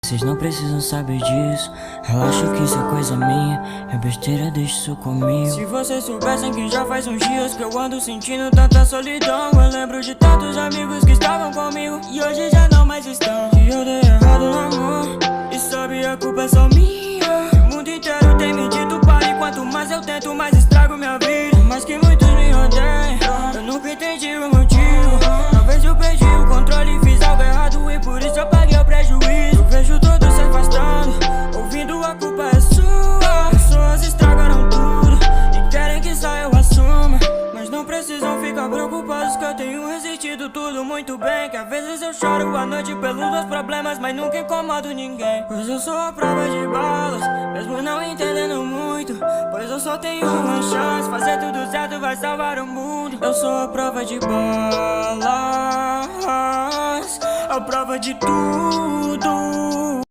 Vocês não precisam saber disso. Relaxa que isso é coisa minha. É besteira, deixa isso comigo. Se vocês soubessem que já faz uns dias que eu ando sentindo tanta solidão. Eu lembro de tantos amigos que estavam comigo e hoje já não mais estão. Que eu dei errado no amor e sabe a culpa é só minha. O mundo inteiro tem me dito pare. Quanto mais eu tento, mais estrago minha vida. Por mais que muitos me odeiam, eu nunca entendi o motivo. Talvez eu perdi o controle e fiz algo errado e por isso eu paguei o prejuízo. Eu vejo todos se afastando, ouvindo a culpa é sua. Pessoas estragaram tudo e querem que só eu assuma. Mas não precisam ficar preocupados que eu tenho resistido tudo muito bem. Que às vezes eu choro à noite pelos meus problemas, mas nunca incomodo ninguém. Pois eu sou a prova de balas, mesmo não entendendo muito. Pois eu só tenho uma chance, fazer tudo certo vai salvar o mundo. Eu sou a prova de balas, a prova de tudo.